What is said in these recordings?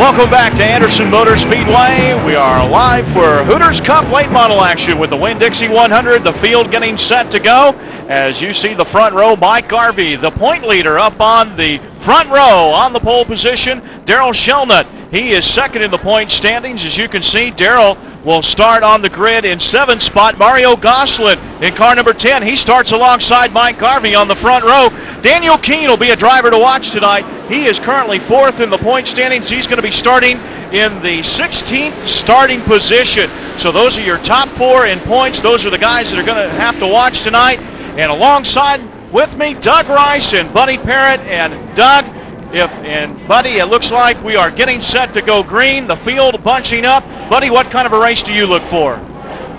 Welcome back to Anderson Motor Speedway. We are live for Hooters Cup late model action with the Winn-Dixie 100. The field getting set to go. As you see the front row, Mike Garvey, the point leader, up on the front row on the pole position. Daryl Shelnut, he is second in the point standings. As you can see, Daryl will start on the grid in 7th spot. Mario Goslin in car number 10. He starts alongside Mike Garvey on the front row. Daniel Keene will be a driver to watch tonight. He is currently 4th in the point standings. He's going to be starting in the 16th starting position. So those are your top 4 in points. Those are the guys that are going to have to watch tonight. And alongside with me, Doug Rice and Buddy Parrott. And Doug, and Buddy, it looks like we are getting set to go green. The field bunching up. Buddy, what kind of a race do you look for?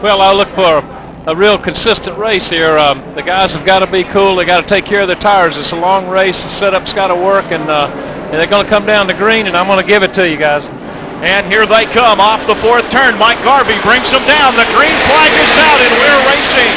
Well, I look for a real consistent race here. The guys have got to be cool. They got to take care of their tires. It's a long race. The setup's got to work, and they're going to come down to green, and I'm going to give it to you guys. And here they come off the 4th turn. Mike Garvey brings them down. The green flag is out, and we're racing.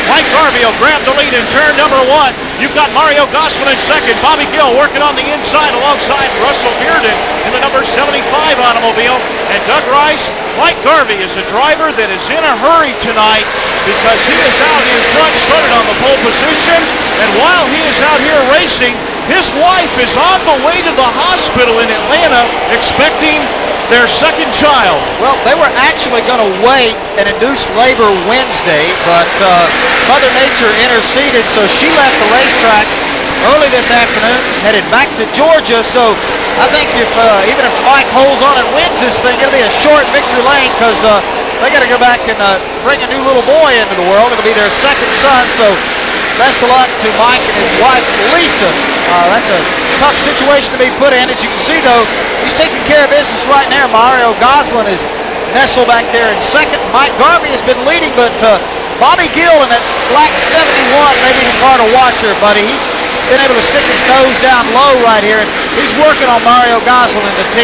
Mike Garvey will grab the lead in turn number 1. You've got Mario Goslin in second. Bobby Gill working on the inside alongside Russell Bearden in the number 75 automobile. And Doug Rice, Mike Garvey is a driver that is in a hurry tonight because he is out in front, started on the pole position. And while he is out here racing, his wife is on the way to the hospital in Atlanta expecting their second child. Well, they were actually going to wait and induce labor Wednesday, but Mother Nature interceded, so she left the racetrack early this afternoon, headed back to Georgia. So I think even if Mike holds on and wins this thing, it'll be a short victory lane because they got to go back and bring a new little boy into the world. It'll be their second son. So best of luck to Mike and his wife, Lisa. That's a tough situation to be put in. As you can see, though, he's taking care of business right now. Mario Goslin is nestled back there in second. Mike Garvey has been leading, but Bobby Gill in that black 71 may be the car to watch here, buddy. He's been able to stick his nose down low right here, and he's working on Mario Goslin in the 10.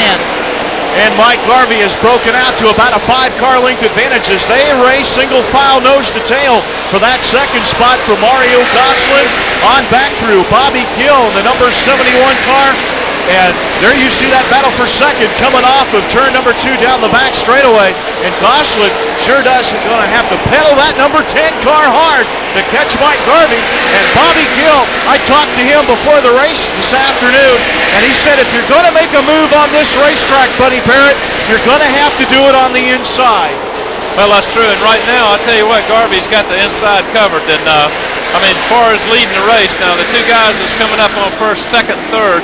And Mike Garvey has broken out to about a 5-car length advantage as they race single file nose to tail for that second spot for Mario Goslin. On back through Bobby Gill in the number 71 car. And there you see that battle for second coming off of turn number 2 down the back straightaway. And Goslin sure does going to have to pedal that number 10 car hard to catch Mike Garvey. And Bobby Gill, I talked to him before the race this afternoon, and he said if you're going to make a move on this racetrack, Buddy Parrott, you're going to have to do it on the inside. Well, that's true. And right now, I'll tell you what, Garvey's got the inside covered. And I mean, as far as leading the race, now the 2 guys that's coming up on first, second, third,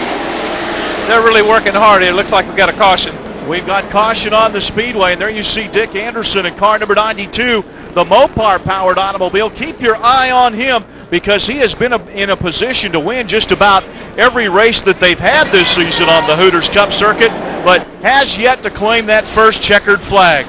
they're really working hard here. It looks like we've got a caution. We've got caution on the speedway, and there you see Dick Anderson in car number 92, the Mopar-powered automobile. Keep your eye on him because he has been in a position to win just about every race that they've had this season on the Hooters Cup circuit, but has yet to claim that first checkered flag.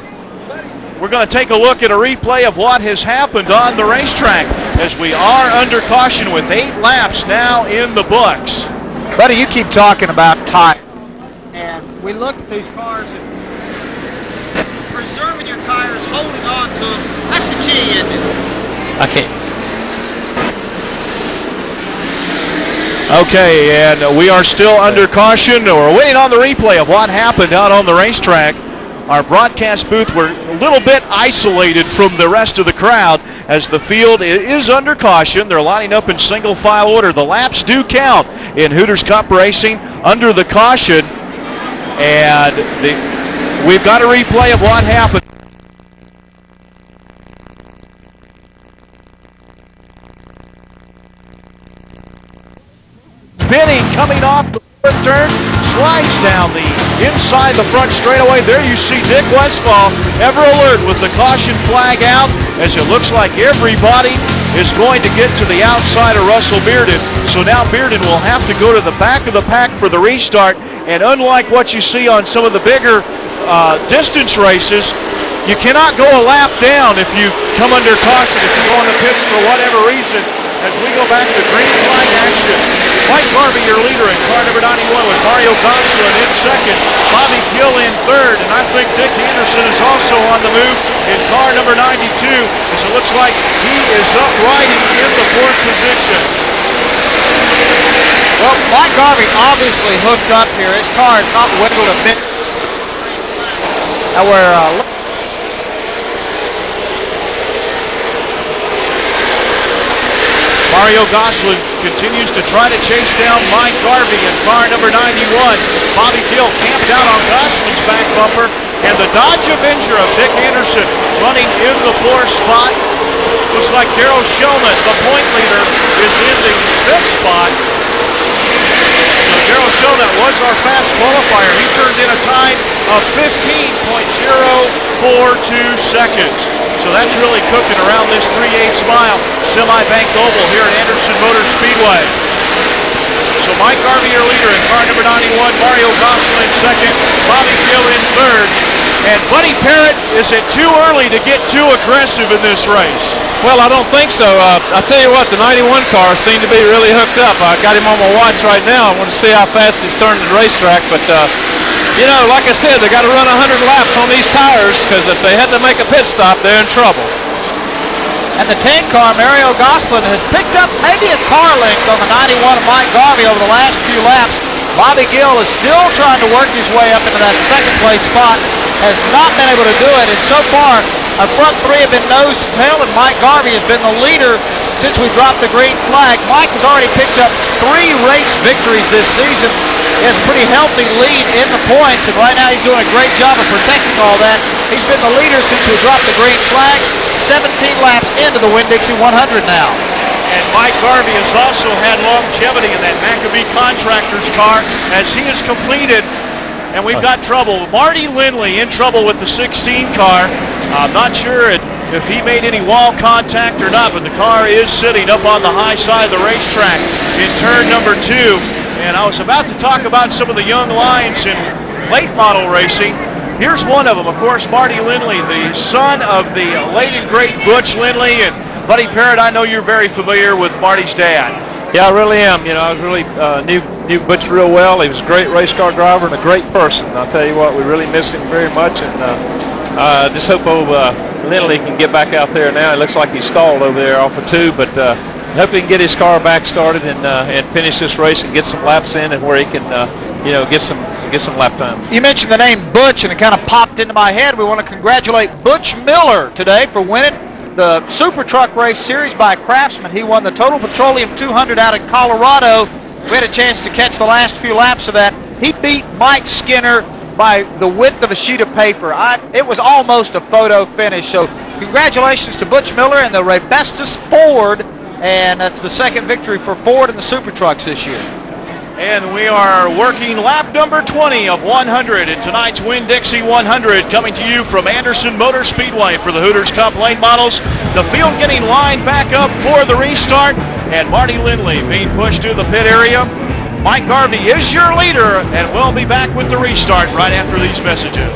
We're going to take a look at a replay of what has happened on the racetrack as we are under caution with 8 laps now in the books. Buddy, you keep talking about tires, and we look at these cars and preserving your tires, holding on to them, that's the key, isn't it? Okay. Okay, and we are still under caution. We're waiting on the replay of what happened out on the racetrack. Our broadcast booth, we're a little bit isolated from the rest of the crowd as the field is under caution. They're lining up in single file order. The laps do count in Hooters Cup racing under the caution. And we've got a replay of what happened. Spinning coming off the 4th turn, slides down the inside the front straightaway. There you see Dick Westfall, ever alert with the caution flag out, as it looks like everybody is going to get to the outside of Russell Bearden. So now Bearden will have to go to the back of the pack for the restart. And unlike what you see on some of the bigger distance races, you cannot go a lap down if you come under caution, if you go on the pits for whatever reason. As we go back to green flag action, Mike Garvey, your leader in car number 91 with Mario Goslin in second, Bobby Gill in third, and I think Dick Anderson is also on the move in car number 92, as it looks like he is up riding in the 4th position. Well, Mike Garvey obviously hooked up here. His car is not wiggled a bit. Mario Gosselin continues to try to chase down Mike Garvey in car number 91. Bobby Gill camped out on Gosselin's back bumper, and the Dodge Avenger of Dick Anderson running in the 4th spot. Looks like Darrell Shillman, the point leader, is in the 5th spot. So Darrell Shillman was our fast qualifier. He turned in a time of 15.042 seconds. So that's really cooking around this 3/8 mile semi-banked oval here at Anderson Motor Speedway. So Mike Garvey, your leader in car number 91, Mario Gosselin in 2nd, Bobby Gill in 3rd, and Buddy Parrott, is it too early to get too aggressive in this race? Well, I don't think so. I'll tell you what, the 91 car seemed to be really hooked up. I got him on my watch right now. I want to see how fast he's turning the racetrack, but you know, like I said, they got to run 100 laps on these tires, because if they had to make a pit stop, they're in trouble. And the 10 car, Mario Gosselin, has picked up maybe a car length on the 91 of Mike Garvey over the last few laps. Bobby Gill is still trying to work his way up into that 2nd place spot, has not been able to do it, and so far our front 3 have been nose to tail, and Mike Garvey has been the leader since we dropped the green flag. Mike has already picked up 3 race victories this season. He has a pretty healthy lead in the points, and right now he's doing a great job of protecting all that. He's been the leader since we dropped the green flag, 17 laps into the Winn-Dixie 100 now. And Mike Garvey has also had longevity in that Maccabee Contractors car as he has completed, and we've got trouble. Marty Lindley in trouble with the 16 car. I'm not sure if he made any wall contact or not, but the car is sitting up on the high side of the racetrack in turn number 2. And I was about to talk about some of the young lions in late model racing. Here's one of them, of course, Marty Lindley, the son of the late and great Butch Lindley. And Buddy Parrott, I know you're very familiar with Marty's dad. Yeah, I really am. You know, I really knew Butch real well. He was a great race car driver and a great person. I'll tell you what, we really miss him very much, and just hope Lindley can get back out there now. It looks like he's stalled over there off of 2, but hope he can get his car back started and finish this race and get some laps in, and where he can, you know, get some lap time. You mentioned the name Butch, and it kind of popped into my head. We want to congratulate Butch Miller today for winning the Super Truck Race Series by Craftsman. He won the Total Petroleum 200 out in Colorado. We had a chance to catch the last few laps of that. He beat Mike Skinner by the width of a sheet of paper. It was almost a photo finish. So congratulations to Butch Miller and the Rebestus Ford, and that's the 2nd victory for Ford in the Super Trucks this year. And we are working lap number 20 of 100 in tonight's Winn-Dixie 100, coming to you from Anderson Motor Speedway for the Hooters Cup late models. The field getting lined back up for the restart, and Marty Lindley being pushed to the pit area. Mike Garvey is your leader, and we'll be back with the restart right after these messages.